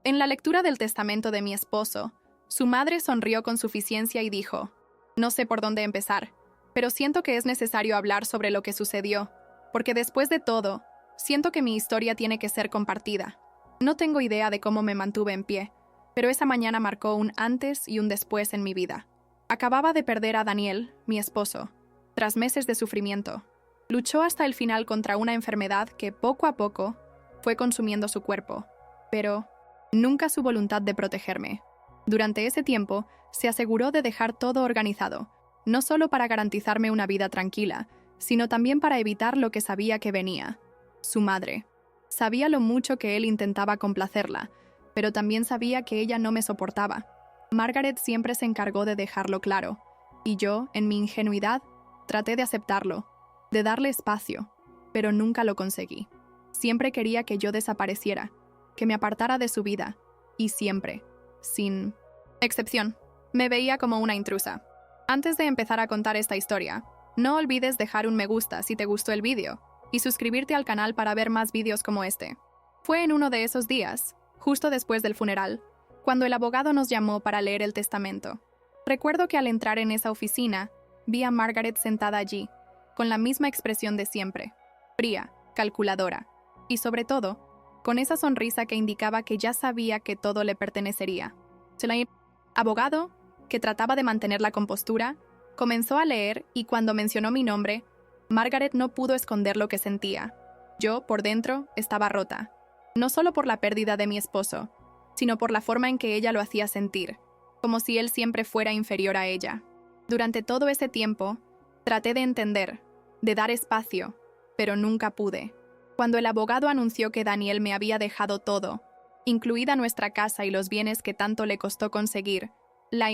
En la lectura del testamento de mi esposo, su madre sonrió con suficiencia y dijo: «No sé por dónde empezar, pero siento que es necesario hablar sobre lo que sucedió, porque después de todo, siento que mi historia tiene que ser compartida. No tengo idea de cómo me mantuve en pie, pero esa mañana marcó un antes y un después en mi vida. Acababa de perder a Daniel, mi esposo, tras meses de sufrimiento. Luchó hasta el final contra una enfermedad que poco a poco fue consumiendo su cuerpo, pero nunca su voluntad de protegerme. Durante ese tiempo, se aseguró de dejar todo organizado, no solo para garantizarme una vida tranquila, sino también para evitar lo que sabía que venía: su madre. Sabía lo mucho que él intentaba complacerla, pero también sabía que ella no me soportaba. Margaret siempre se encargó de dejarlo claro, y yo, en mi ingenuidad, traté de aceptarlo, de darle espacio, pero nunca lo conseguí. Siempre quería que yo desapareciera, que me apartara de su vida, y siempre, sin excepción, me veía como una intrusa. Antes de empezar a contar esta historia, no olvides dejar un me gusta si te gustó el vídeo, y suscribirte al canal para ver más vídeos como este. Fue en uno de esos días, justo después del funeral, cuando el abogado nos llamó para leer el testamento. Recuerdo que al entrar en esa oficina, vi a Margaret sentada allí, con la misma expresión de siempre, fría, calculadora, y sobre todo, con esa sonrisa que indicaba que ya sabía que todo le pertenecería. El abogado, que trataba de mantener la compostura, comenzó a leer, y cuando mencionó mi nombre, Margaret no pudo esconder lo que sentía. Yo, por dentro, estaba rota, no solo por la pérdida de mi esposo, sino por la forma en que ella lo hacía sentir, como si él siempre fuera inferior a ella. Durante todo ese tiempo, traté de entender, de dar espacio, pero nunca pude. Cuando el abogado anunció que Daniel me había dejado todo, incluida nuestra casa y los bienes que tanto le costó conseguir, la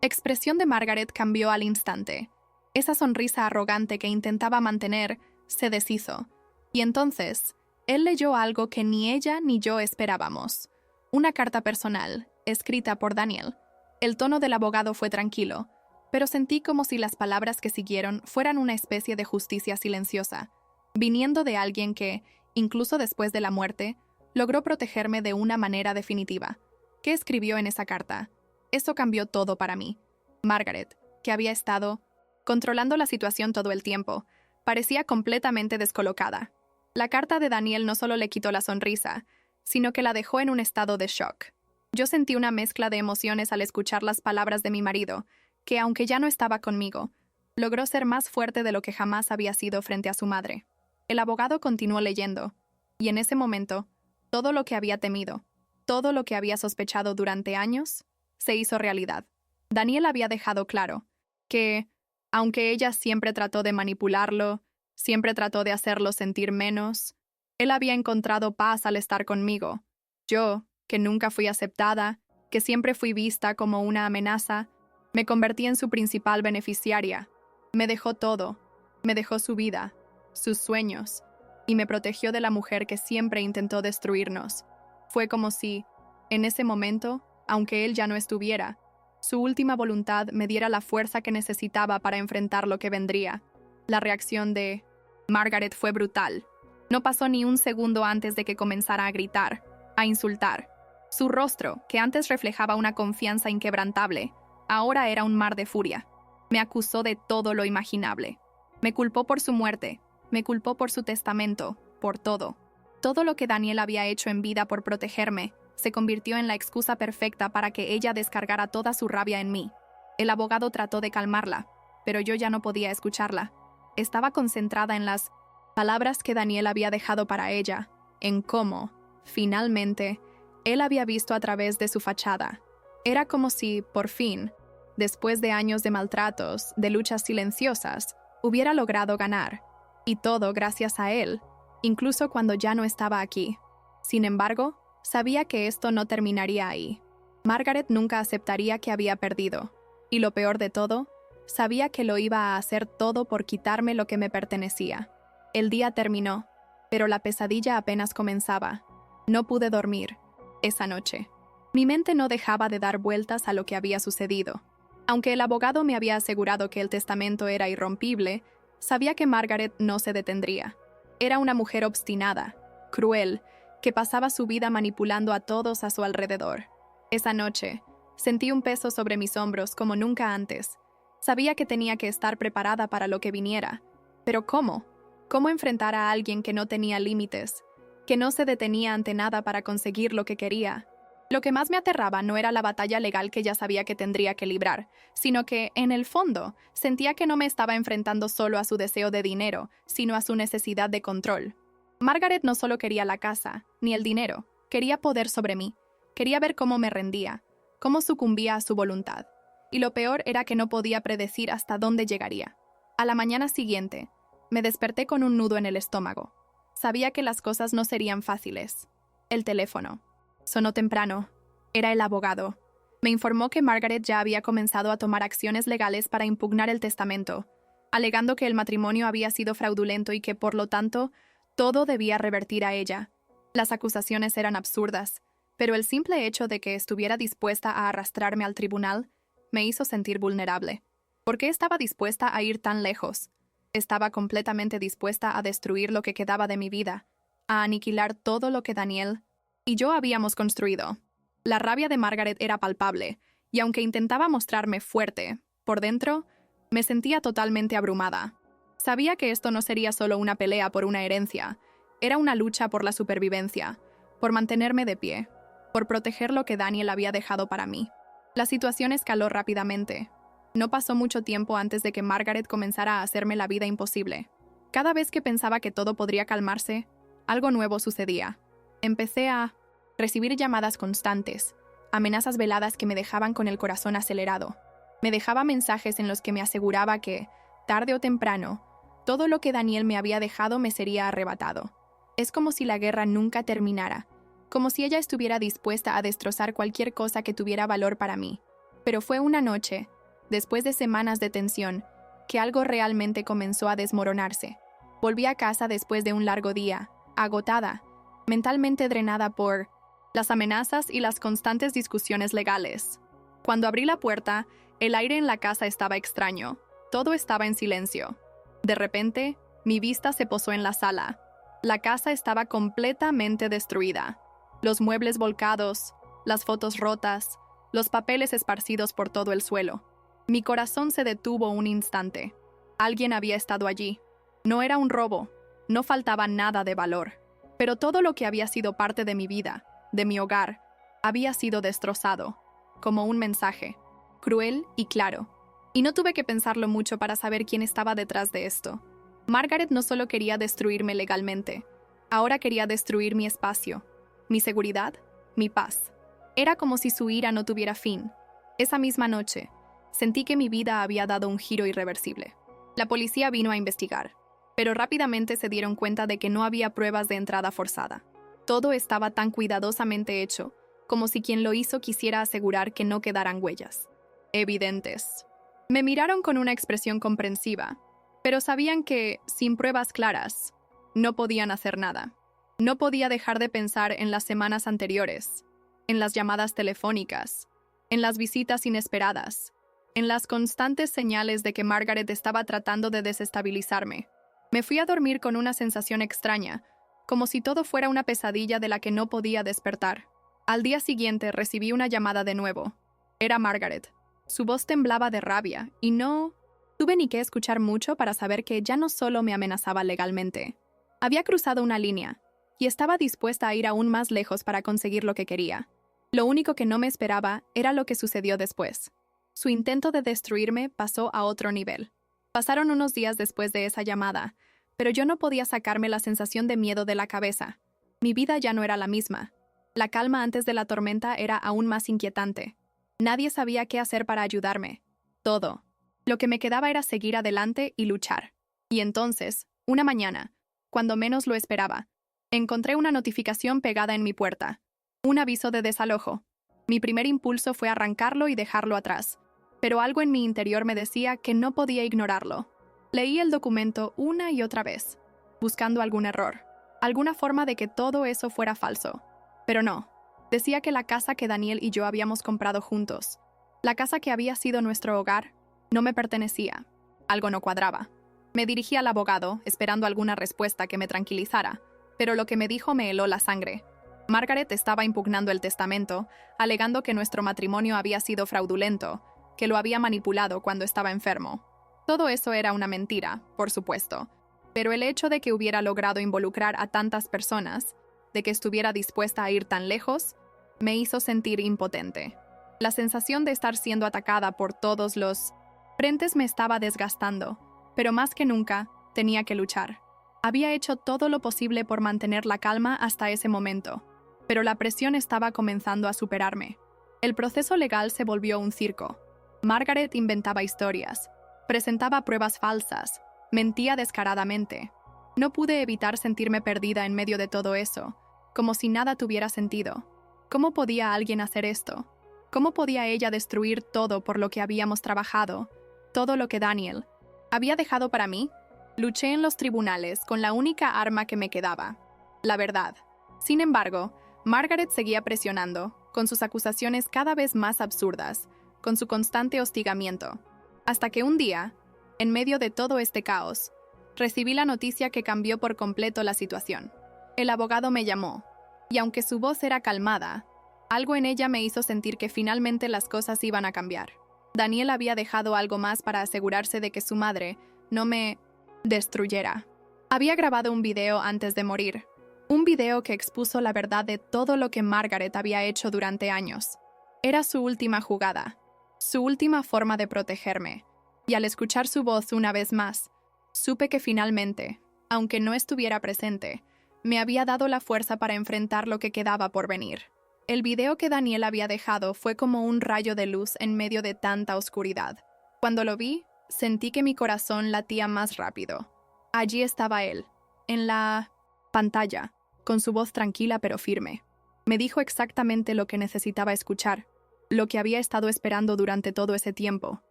expresión de Margaret cambió al instante. Esa sonrisa arrogante que intentaba mantener se deshizo, y entonces él leyó algo que ni ella ni yo esperábamos: una carta personal, escrita por Daniel. El tono del abogado fue tranquilo, pero sentí como si las palabras que siguieron fueran una especie de justicia silenciosa, viniendo de alguien que, incluso después de la muerte, logró protegerme de una manera definitiva. ¿Qué escribió en esa carta? Eso cambió todo para mí. Margaret, que había estado controlando la situación todo el tiempo, parecía completamente descolocada. La carta de Daniel no solo le quitó la sonrisa, sino que la dejó en un estado de shock. Yo sentí una mezcla de emociones al escuchar las palabras de mi marido, que, aunque ya no estaba conmigo, logró ser más fuerte de lo que jamás había sido frente a su madre. El abogado continuó leyendo, y en ese momento, todo lo que había temido, todo lo que había sospechado durante años, se hizo realidad. Daniel había dejado claro que, aunque ella siempre trató de manipularlo, siempre trató de hacerlo sentir menos, él había encontrado paz al estar conmigo. Yo, que nunca fui aceptada, que siempre fui vista como una amenaza, me convertí en su principal beneficiaria. Me dejó todo, me dejó su vida, sus sueños, y me protegió de la mujer que siempre intentó destruirnos. Fue como si, en ese momento, aunque él ya no estuviera, su última voluntad me diera la fuerza que necesitaba para enfrentar lo que vendría. La reacción de Margaret fue brutal. No pasó ni un segundo antes de que comenzara a gritar, a insultar. Su rostro, que antes reflejaba una confianza inquebrantable, ahora era un mar de furia. Me acusó de todo lo imaginable. Me culpó por su muerte, me culpó por su testamento, por todo. Todo lo que Daniel había hecho en vida por protegerme se convirtió en la excusa perfecta para que ella descargara toda su rabia en mí. El abogado trató de calmarla, pero yo ya no podía escucharla. Estaba concentrada en las palabras que Daniel había dejado para ella, en cómo, finalmente, él había visto a través de su fachada. Era como si, por fin, después de años de maltratos, de luchas silenciosas, hubiera logrado ganar. Y todo gracias a él, incluso cuando ya no estaba aquí. Sin embargo, sabía que esto no terminaría ahí. Margaret nunca aceptaría que había perdido. Y lo peor de todo, sabía que lo iba a hacer todo por quitarme lo que me pertenecía. El día terminó, pero la pesadilla apenas comenzaba. No pude dormir esa noche. Mi mente no dejaba de dar vueltas a lo que había sucedido. Aunque el abogado me había asegurado que el testamento era irrompible, sabía que Margaret no se detendría. Era una mujer obstinada, cruel, que pasaba su vida manipulando a todos a su alrededor. Esa noche, sentí un peso sobre mis hombros como nunca antes. Sabía que tenía que estar preparada para lo que viniera. Pero ¿cómo? ¿Cómo enfrentar a alguien que no tenía límites, que no se detenía ante nada para conseguir lo que quería? Lo que más me aterraba no era la batalla legal que ya sabía que tendría que librar, sino que, en el fondo, sentía que no me estaba enfrentando solo a su deseo de dinero, sino a su necesidad de control. Margaret no solo quería la casa, ni el dinero, quería poder sobre mí. Quería ver cómo me rendía, cómo sucumbía a su voluntad. Y lo peor era que no podía predecir hasta dónde llegaría. A la mañana siguiente, me desperté con un nudo en el estómago. Sabía que las cosas no serían fáciles. El teléfono. Sonó temprano. Era el abogado. Me informó que Margaret ya había comenzado a tomar acciones legales para impugnar el testamento, alegando que el matrimonio había sido fraudulento y que, por lo tanto, todo debía revertir a ella. Las acusaciones eran absurdas, pero el simple hecho de que estuviera dispuesta a arrastrarme al tribunal me hizo sentir vulnerable. ¿Por qué estaba dispuesta a ir tan lejos? Estaba completamente dispuesta a destruir lo que quedaba de mi vida, a aniquilar todo lo que Daniel y yo habíamos construido. La rabia de Margaret era palpable, y aunque intentaba mostrarme fuerte, por dentro, me sentía totalmente abrumada. Sabía que esto no sería solo una pelea por una herencia, era una lucha por la supervivencia, por mantenerme de pie, por proteger lo que Daniel había dejado para mí. La situación escaló rápidamente. No pasó mucho tiempo antes de que Margaret comenzara a hacerme la vida imposible. Cada vez que pensaba que todo podría calmarse, algo nuevo sucedía. Empecé a recibir llamadas constantes, amenazas veladas que me dejaban con el corazón acelerado. Me dejaba mensajes en los que me aseguraba que, tarde o temprano, todo lo que Daniel me había dejado me sería arrebatado. Es como si la guerra nunca terminara, como si ella estuviera dispuesta a destrozar cualquier cosa que tuviera valor para mí. Pero fue una noche, después de semanas de tensión, que algo realmente comenzó a desmoronarse. Volví a casa después de un largo día, agotada, mentalmente drenada por las amenazas y las constantes discusiones legales. Cuando abrí la puerta, el aire en la casa estaba extraño. Todo estaba en silencio. De repente, mi vista se posó en la sala. La casa estaba completamente destruida. Los muebles volcados, las fotos rotas, los papeles esparcidos por todo el suelo. Mi corazón se detuvo un instante. Alguien había estado allí. No era un robo, no faltaba nada de valor. Pero todo lo que había sido parte de mi vida, de mi hogar, había sido destrozado, como un mensaje, cruel y claro. Y no tuve que pensarlo mucho para saber quién estaba detrás de esto. Margaret no solo quería destruirme legalmente, ahora quería destruir mi espacio, mi seguridad, mi paz. Era como si su ira no tuviera fin. Esa misma noche, sentí que mi vida había dado un giro irreversible. La policía vino a investigar, pero rápidamente se dieron cuenta de que no había pruebas de entrada forzada. Todo estaba tan cuidadosamente hecho, como si quien lo hizo quisiera asegurar que no quedaran huellas evidentes. Me miraron con una expresión comprensiva, pero sabían que, sin pruebas claras, no podían hacer nada. No podía dejar de pensar en las semanas anteriores, en las llamadas telefónicas, en las visitas inesperadas, en las constantes señales de que Margaret estaba tratando de desestabilizarme. Me fui a dormir con una sensación extraña, como si todo fuera una pesadilla de la que no podía despertar. Al día siguiente recibí una llamada de nuevo. Era Margaret. Su voz temblaba de rabia, y no tuve ni que escuchar mucho para saber que ya no solo me amenazaba legalmente. Había cruzado una línea, y estaba dispuesta a ir aún más lejos para conseguir lo que quería. Lo único que no me esperaba era lo que sucedió después. Su intento de destruirme pasó a otro nivel. Pasaron unos días después de esa llamada, pero yo no podía sacarme la sensación de miedo de la cabeza. Mi vida ya no era la misma. La calma antes de la tormenta era aún más inquietante. Nadie sabía qué hacer para ayudarme. Todo. Lo que me quedaba era seguir adelante y luchar. Y entonces, una mañana, cuando menos lo esperaba, encontré una notificación pegada en mi puerta. Un aviso de desalojo. Mi primer impulso fue arrancarlo y dejarlo atrás, pero algo en mi interior me decía que no podía ignorarlo. Leí el documento una y otra vez, buscando algún error, alguna forma de que todo eso fuera falso. Pero no. Decía que la casa que Daniel y yo habíamos comprado juntos, la casa que había sido nuestro hogar, no me pertenecía. Algo no cuadraba. Me dirigí al abogado, esperando alguna respuesta que me tranquilizara, pero lo que me dijo me heló la sangre. Margaret estaba impugnando el testamento, alegando que nuestro matrimonio había sido fraudulento, que lo había manipulado cuando estaba enfermo. Todo eso era una mentira, por supuesto, pero el hecho de que hubiera logrado involucrar a tantas personas, de que estuviera dispuesta a ir tan lejos, me hizo sentir impotente. La sensación de estar siendo atacada por todos los frentes me estaba desgastando, pero más que nunca, tenía que luchar. Había hecho todo lo posible por mantener la calma hasta ese momento, pero la presión estaba comenzando a superarme. El proceso legal se volvió un circo. Margaret inventaba historias, presentaba pruebas falsas, mentía descaradamente. No pude evitar sentirme perdida en medio de todo eso, como si nada tuviera sentido. ¿Cómo podía alguien hacer esto? ¿Cómo podía ella destruir todo por lo que habíamos trabajado, todo lo que Daniel había dejado para mí? Luché en los tribunales con la única arma que me quedaba, la verdad. Sin embargo, Margaret seguía presionando, con sus acusaciones cada vez más absurdas, con su constante hostigamiento, hasta que un día, en medio de todo este caos, recibí la noticia que cambió por completo la situación. El abogado me llamó, y aunque su voz era calmada, algo en ella me hizo sentir que finalmente las cosas iban a cambiar. Daniel había dejado algo más para asegurarse de que su madre no me destruyera. Había grabado un video antes de morir, un video que expuso la verdad de todo lo que Margaret había hecho durante años. Era su última jugada, su última forma de protegerme, y al escuchar su voz una vez más, supe que finalmente, aunque no estuviera presente, me había dado la fuerza para enfrentar lo que quedaba por venir. El video que Daniel había dejado fue como un rayo de luz en medio de tanta oscuridad. Cuando lo vi, sentí que mi corazón latía más rápido. Allí estaba él, en la pantalla, con su voz tranquila pero firme. Me dijo exactamente lo que necesitaba escuchar, lo que había estado esperando durante todo ese tiempo.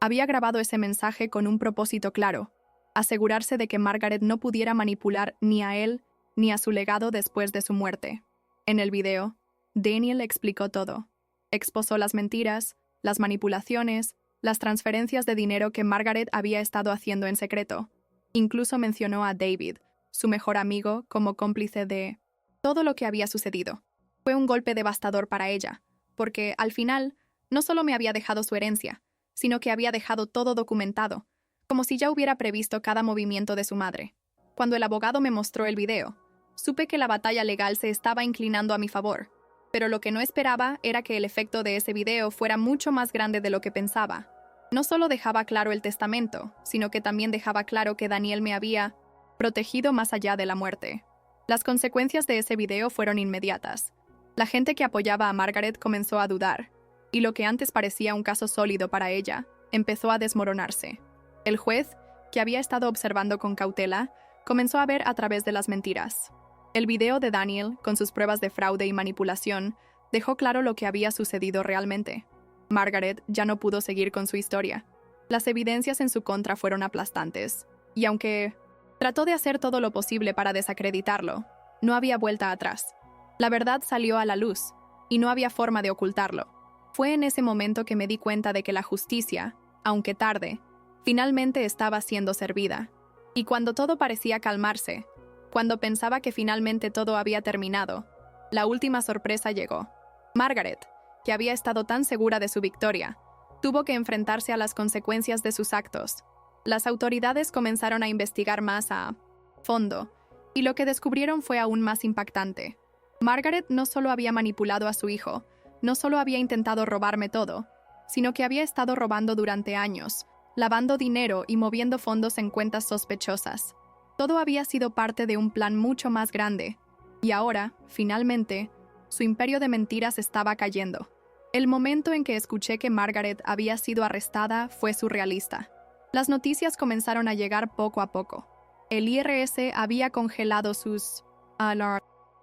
Había grabado ese mensaje con un propósito claro: asegurarse de que Margaret no pudiera manipular ni a él ni a su legado después de su muerte. En el video, Daniel explicó todo. Expuso las mentiras, las manipulaciones, las transferencias de dinero que Margaret había estado haciendo en secreto. Incluso mencionó a David, su mejor amigo, como cómplice de todo lo que había sucedido. Fue un golpe devastador para ella, porque, al final, no solo me había dejado su herencia, sino que había dejado todo documentado, como si ya hubiera previsto cada movimiento de su madre. Cuando el abogado me mostró el video, supe que la batalla legal se estaba inclinando a mi favor, pero lo que no esperaba era que el efecto de ese video fuera mucho más grande de lo que pensaba. No solo dejaba claro el testamento, sino que también dejaba claro que Daniel me había protegido más allá de la muerte. Las consecuencias de ese video fueron inmediatas. La gente que apoyaba a Margaret comenzó a dudar, y lo que antes parecía un caso sólido para ella, empezó a desmoronarse. El juez, que había estado observando con cautela, comenzó a ver a través de las mentiras. El video de Daniel, con sus pruebas de fraude y manipulación, dejó claro lo que había sucedido realmente. Margaret ya no pudo seguir con su historia. Las evidencias en su contra fueron aplastantes, y aunque trató de hacer todo lo posible para desacreditarlo, no había vuelta atrás. La verdad salió a la luz, y no había forma de ocultarlo. Fue en ese momento que me di cuenta de que la justicia, aunque tarde, finalmente estaba siendo servida. Y cuando todo parecía calmarse, cuando pensaba que finalmente todo había terminado, la última sorpresa llegó. Margaret, que había estado tan segura de su victoria, tuvo que enfrentarse a las consecuencias de sus actos. Las autoridades comenzaron a investigar más a fondo, y lo que descubrieron fue aún más impactante. Margaret no solo había manipulado a su hijo, no solo había intentado robarme todo, sino que había estado robando durante años, lavando dinero y moviendo fondos en cuentas sospechosas. Todo había sido parte de un plan mucho más grande, y ahora, finalmente, su imperio de mentiras estaba cayendo. El momento en que escuché que Margaret había sido arrestada fue surrealista. Las noticias comenzaron a llegar poco a poco. El IRS había congelado sus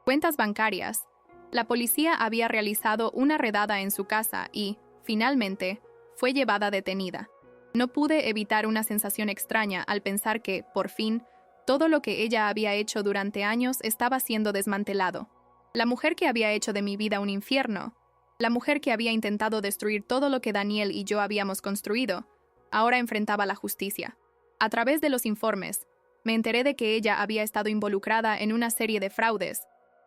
cuentas bancarias. La policía había realizado una redada en su casa y, finalmente, fue llevada detenida. No pude evitar una sensación extraña al pensar que, por fin, todo lo que ella había hecho durante años estaba siendo desmantelado. La mujer que había hecho de mi vida un infierno, la mujer que había intentado destruir todo lo que Daniel y yo habíamos construido, ahora enfrentaba la justicia. A través de los informes, me enteré de que ella había estado involucrada en una serie de fraudes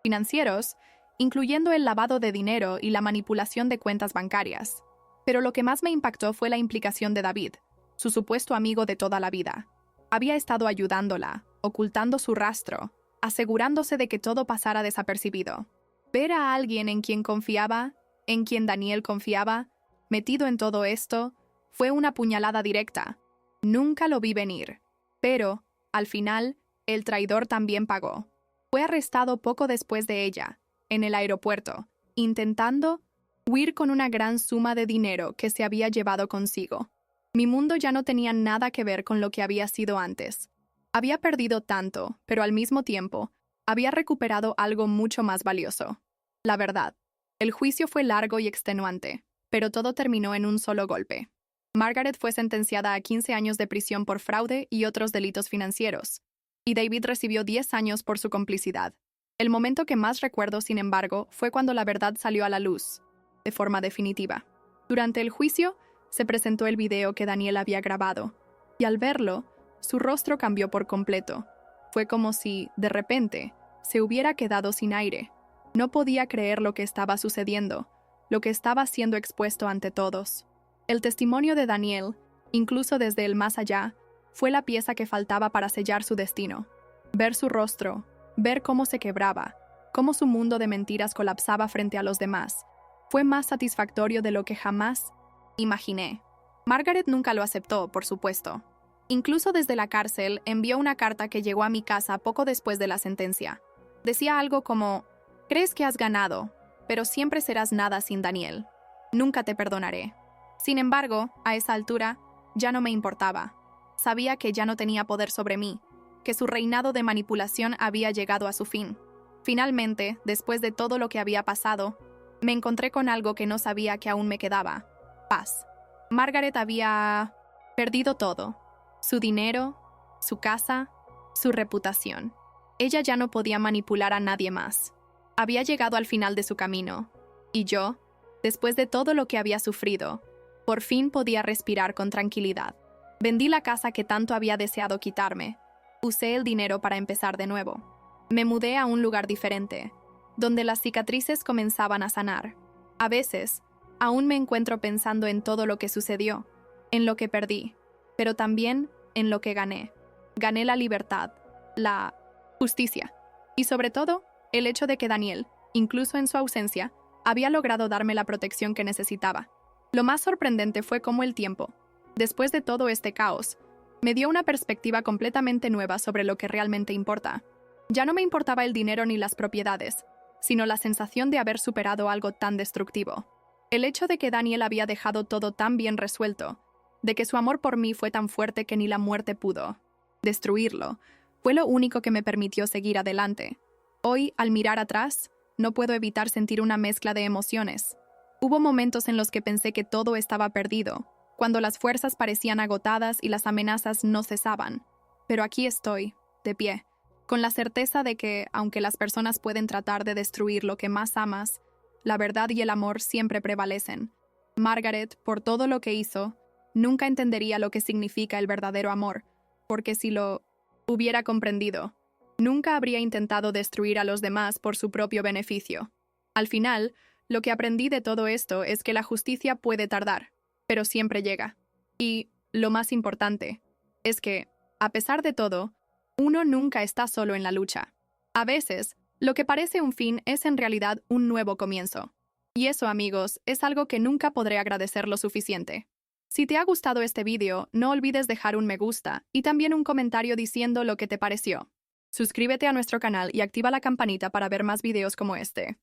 financieros incluyendo el lavado de dinero y la manipulación de cuentas bancarias. Pero lo que más me impactó fue la implicación de David, su supuesto amigo de toda la vida. Había estado ayudándola, ocultando su rastro, asegurándose de que todo pasara desapercibido. Ver a alguien en quien confiaba, en quien Daniel confiaba, metido en todo esto, fue una puñalada directa. Nunca lo vi venir. Pero, al final, el traidor también pagó. Fue arrestado poco después de ella, en el aeropuerto, intentando huir con una gran suma de dinero que se había llevado consigo. Mi mundo ya no tenía nada que ver con lo que había sido antes. Había perdido tanto, pero al mismo tiempo, había recuperado algo mucho más valioso. La verdad, el juicio fue largo y extenuante, pero todo terminó en un solo golpe. Margaret fue sentenciada a 15 años de prisión por fraude y otros delitos financieros, y David recibió 10 años por su complicidad. El momento que más recuerdo, sin embargo, fue cuando la verdad salió a la luz, de forma definitiva. Durante el juicio, se presentó el video que Daniel había grabado, y al verlo, su rostro cambió por completo. Fue como si, de repente, se hubiera quedado sin aire. No podía creer lo que estaba sucediendo, lo que estaba siendo expuesto ante todos. El testimonio de Daniel, incluso desde el más allá, fue la pieza que faltaba para sellar su destino. Ver su rostro, ver cómo se quebraba, cómo su mundo de mentiras colapsaba frente a los demás, fue más satisfactorio de lo que jamás imaginé. Margaret nunca lo aceptó, por supuesto. Incluso desde la cárcel envió una carta que llegó a mi casa poco después de la sentencia. Decía algo como: «Crees que has ganado, pero siempre serás nada sin Daniel. Nunca te perdonaré». Sin embargo, a esa altura, ya no me importaba. Sabía que ya no tenía poder sobre mí, que su reinado de manipulación había llegado a su fin. Finalmente, después de todo lo que había pasado, me encontré con algo que no sabía que aún me quedaba: paz. Margaret había perdido todo: su dinero, su casa, su reputación. Ella ya no podía manipular a nadie más. Había llegado al final de su camino, y yo, después de todo lo que había sufrido, por fin podía respirar con tranquilidad. Vendí la casa que tanto había deseado quitarme. Usé el dinero para empezar de nuevo. Me mudé a un lugar diferente, donde las cicatrices comenzaban a sanar. A veces, aún me encuentro pensando en todo lo que sucedió, en lo que perdí, pero también en lo que gané. Gané la libertad, la justicia, y sobre todo, el hecho de que Daniel, incluso en su ausencia, había logrado darme la protección que necesitaba. Lo más sorprendente fue cómo el tiempo, después de todo este caos, me dio una perspectiva completamente nueva sobre lo que realmente importa. Ya no me importaba el dinero ni las propiedades, sino la sensación de haber superado algo tan destructivo. El hecho de que Daniel había dejado todo tan bien resuelto, de que su amor por mí fue tan fuerte que ni la muerte pudo destruirlo, fue lo único que me permitió seguir adelante. Hoy, al mirar atrás, no puedo evitar sentir una mezcla de emociones. Hubo momentos en los que pensé que todo estaba perdido, cuando las fuerzas parecían agotadas y las amenazas no cesaban. Pero aquí estoy, de pie, con la certeza de que, aunque las personas pueden tratar de destruir lo que más amas, la verdad y el amor siempre prevalecen. Margaret, por todo lo que hizo, nunca entendería lo que significa el verdadero amor, porque si lo hubiera comprendido, nunca habría intentado destruir a los demás por su propio beneficio. Al final, lo que aprendí de todo esto es que la justicia puede tardar, pero siempre llega. Y, lo más importante, es que, a pesar de todo, uno nunca está solo en la lucha. A veces, lo que parece un fin es en realidad un nuevo comienzo. Y eso, amigos, es algo que nunca podré agradecer lo suficiente. Si te ha gustado este vídeo, no olvides dejar un me gusta y también un comentario diciendo lo que te pareció. Suscríbete a nuestro canal y activa la campanita para ver más videos como este.